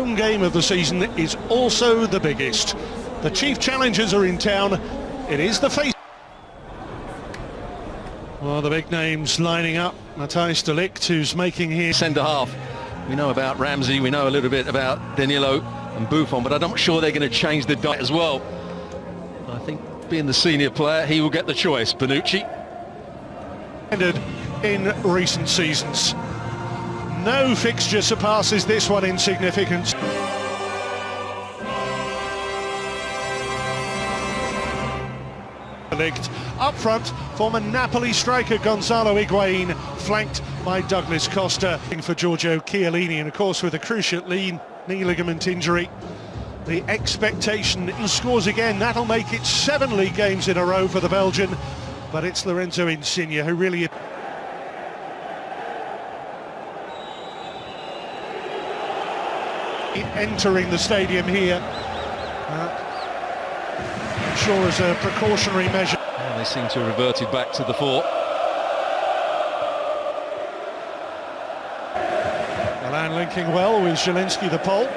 home game of the season is also the biggest. The chief challengers are in town. It is the face. Well, the big names lining up. Matthijs de Ligt, who's making his centre-half. We know about Ramsey, we know a little bit about Danilo and Buffon, but I'm not sure they're going to change the diet as well. I think being the senior player, he will get the choice. Bonucci. In recent seasons. No fixture surpasses this one in significance. Up front, former Napoli striker Gonzalo Higuain, flanked by Douglas Costa. For Giorgio Chiellini, and of course with a cruciate knee ligament injury, the expectation he scores again. That'll make it 7 league games in a row for the Belgian, but it's Lorenzo Insigne who really... entering the stadium here, I'm sure as a precautionary measure. They seem to have reverted back to the fort. Milan linking well with Zielinski, the Pole.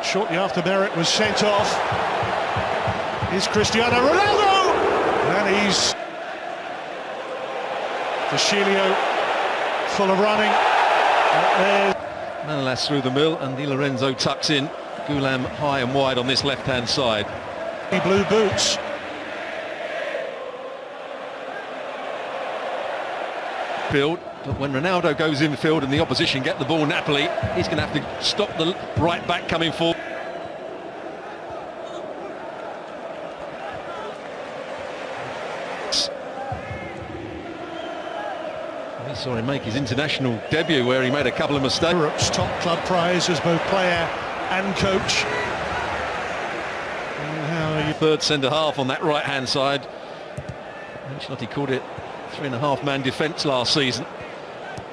Shortly after Merritt was sent off, is Cristiano Ronaldo! And he's... Deschilio, full of running. Manolas through the middle, and Di Lorenzo tucks in. Gulam high and wide on this left-hand side. Blue boots. Field, but when Ronaldo goes in field and the opposition get the ball, Napoli, he's going to have to stop the right back coming forward. We saw him make his international debut where he made a couple of mistakes. Europe's top club prize as both player and coach. Third centre-half on that right-hand side. Ancelotti called it 3.5-man defence last season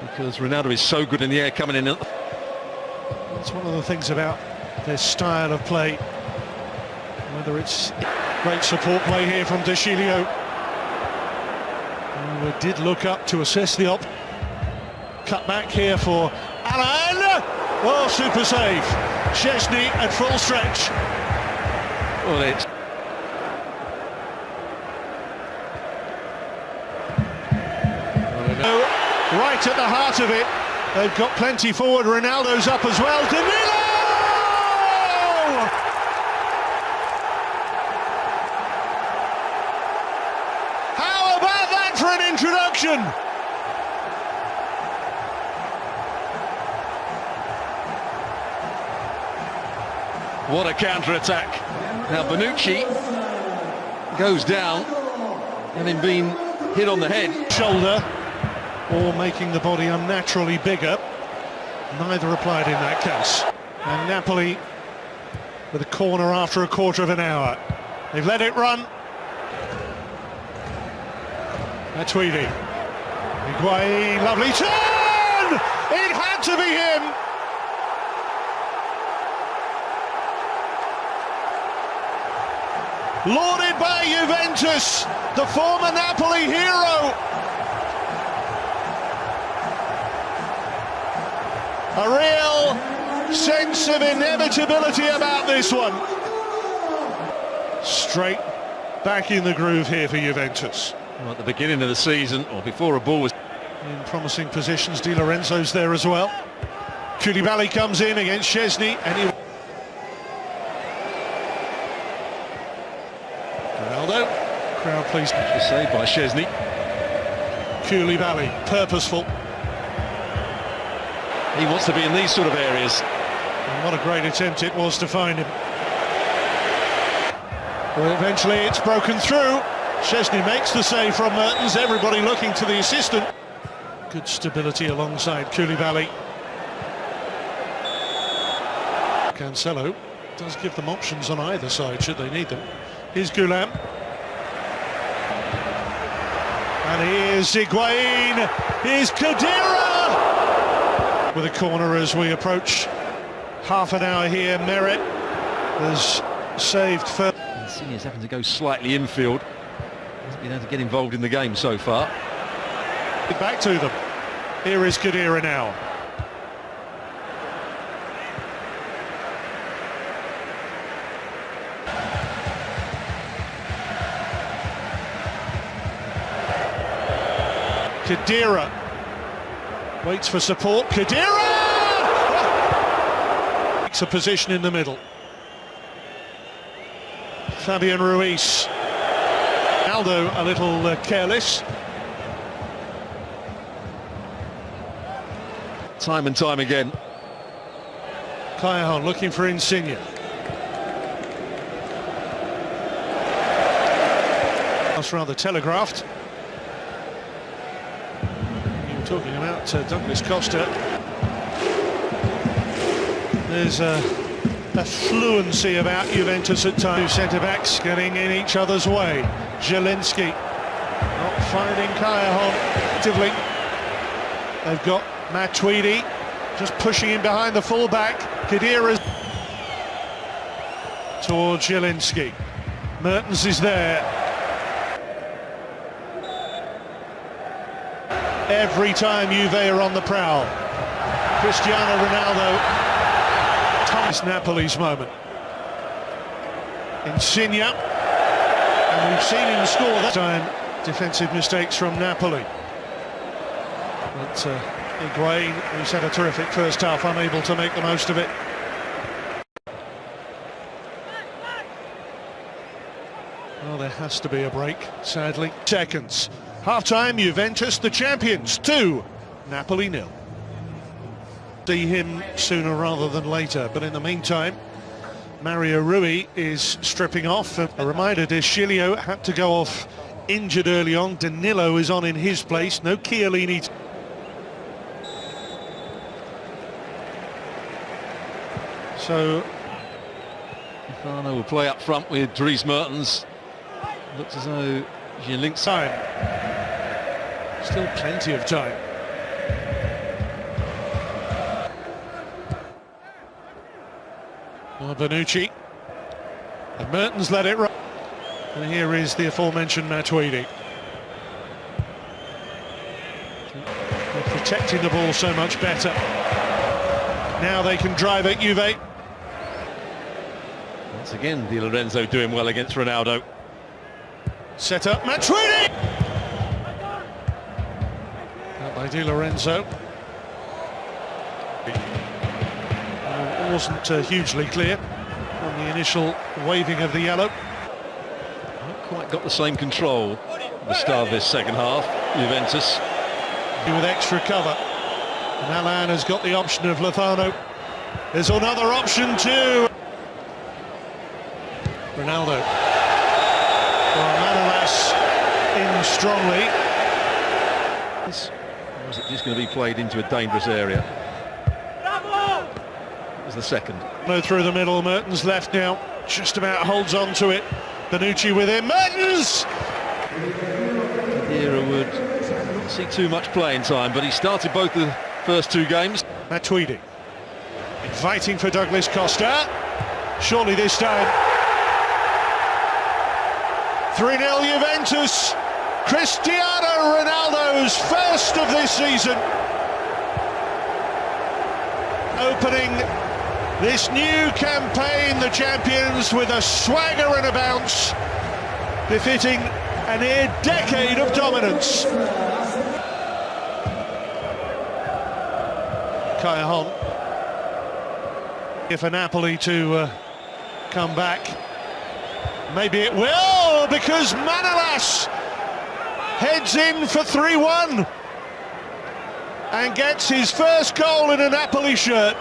because Ronaldo is so good in the air coming in. That's one of the things about this style of play, whether it's great support play here from Deschilio, who did look up to assess the cut back here for Alan. Oh, super save. Szczesny at full stretch. Well, it's right at the heart of it. They've got plenty forward. Ronaldo's up as well. Danilo! How about that for an introduction? What a counter-attack. Now Bonucci goes down, having been hit on the head. Shoulder, or making the body unnaturally bigger. Neither applied in that case. And Napoli with a corner after a quarter of an hour. They've let it run. Matuidi. Higuain, lovely turn! It had to be him! Lauded by Juventus, the former Napoli hero. A real sense of inevitability about this one. Straight back in the groove here for Juventus. Well, at the beginning of the season, or before a ball was... In promising positions, Di Lorenzo's there as well. Koulibaly comes in against Szczesny, and he... Ronaldo, crowd pleased. Saved by Szczesny. Koulibaly, purposeful. He wants to be in these sort of areas. And what a great attempt it was to find him. Well, eventually it's broken through. Szczesny makes the save from Mertens, everybody looking to the assistant. Good stability alongside Koulibaly. Cancelo does give them options on either side should they need them. Here's Gulam. And here's Higuain. Here's Khedira! With a corner as we approach half an hour here. Merritt has saved first. Insigne's having to go slightly infield. Hasn't been able to get involved in the game so far. Back to them. Here is Khedira now. Khedira waits for support. Khedira takes a position in the middle. Fabian Ruiz. Aldo a little careless. Time and time again. Callejon looking for Insigne. That's rather telegraphed. You were talking about Douglas Costa. There's a fluency about Juventus at times. Centre-backs getting in each other's way. Zielinski not finding Callejon actively. They've got Matuidi just pushing him behind the full-back. Khedira towards Zielinski. Mertens is there. Every time Juve are on the prowl. Cristiano Ronaldo. Thomas Napoli's moment. Insigne. And we've seen him score that time. Defensive mistakes from Napoli. But Higuain, who's had a terrific first half, unable to make the most of it. Well, there has to be a break, sadly. Seconds. Half-time, Juventus the champions, 2, Napoli 0. See him sooner rather than later, but in the meantime, Mario Rui is stripping off. A reminder, De Sciglio had to go off injured early on. Danilo is on in his place, no Chiellini. So Lozano will play up front with Dries Mertens. Looks as though Zielinski. Time. Still plenty of time. Bonucci. And Mertens let it run. And here is the aforementioned Matuidi. They're protecting the ball so much better. Now they can drive it, Juve. Once again, Di Lorenzo doing well against Ronaldo. Set up, Matuidi! Out by Di Lorenzo. It wasn't hugely clear on the initial waving of the yellow. Not quite got the same control at the start of this second half, Juventus. With extra cover. And Alan has got the option of Lozano. There's another option too. Ronaldo. Well, Manolas in strongly. Or is it just going to be played into a dangerous area? That was the second. No, through the middle, Mertens left now. Just about holds on to it. Bonucci with him. Mertens! Khedira would see too much playing time, but he started both the first two games. Matuidi inviting for Douglas Costa. Surely this time. 3-0 Juventus. Cristiano Ronaldo's first of this season. Opening this new campaign, the champions, with a swagger and a bounce, befitting a near decade of dominance. Callejon. For Napoli to come back. Maybe it will, because Manolas heads in for 3-1 and gets his first goal in a Napoli shirt.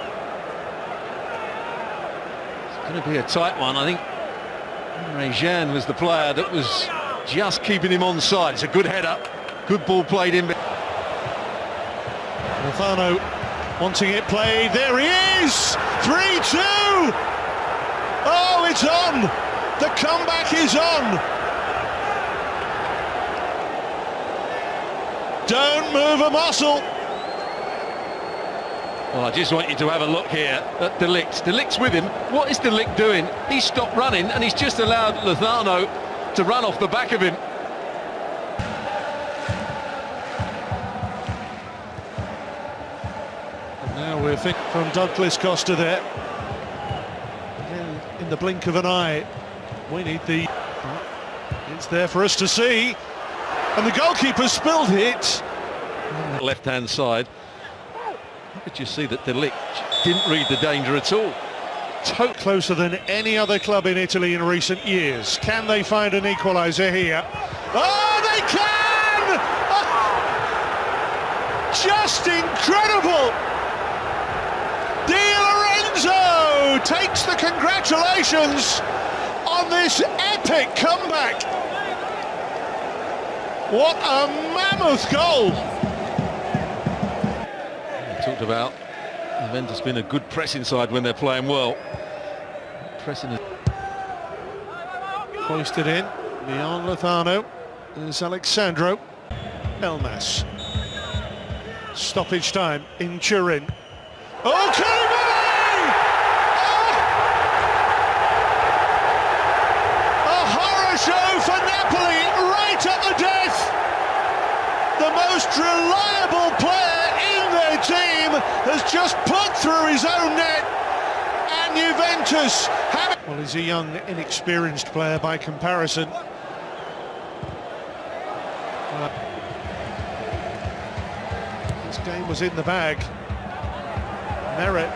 It's going to be a tight one. I think Jean was the player that was just keeping him on side. It's a good header, good ball played in. Lozano wanting it played. There he is! 3-2! Oh, it's on! The comeback is on! Don't move a muscle! Well, I just want you to have a look here at De Ligt. De Ligt's with him. What is De Ligt doing? He's stopped running and he's just allowed Lozano to run off the back of him. And now we're thinking from Douglas Costa there. Again, in the blink of an eye, we need the... It's there for us to see. And the goalkeeper spilled it. left-hand side. How did you see that De Ligt didn't read the danger at all? Closer than any other club in Italy in recent years. Can they find an equaliser here? Oh, they can! Oh, just incredible! Di Lorenzo takes the congratulations on this epic comeback. What a mammoth goal! We talked about Juventus being a good pressing side when they're playing well. Pressing is hoisted in beyond Lozano is Alexandro Elmas. Stoppage time in Turin. Oh, Koulibaly! Oh! A horror show for Napoli right at the death. The most reliable player in their team has just put through his own net, and Juventus have... Well, he's a young, inexperienced player by comparison. This game was in the bag. Merit.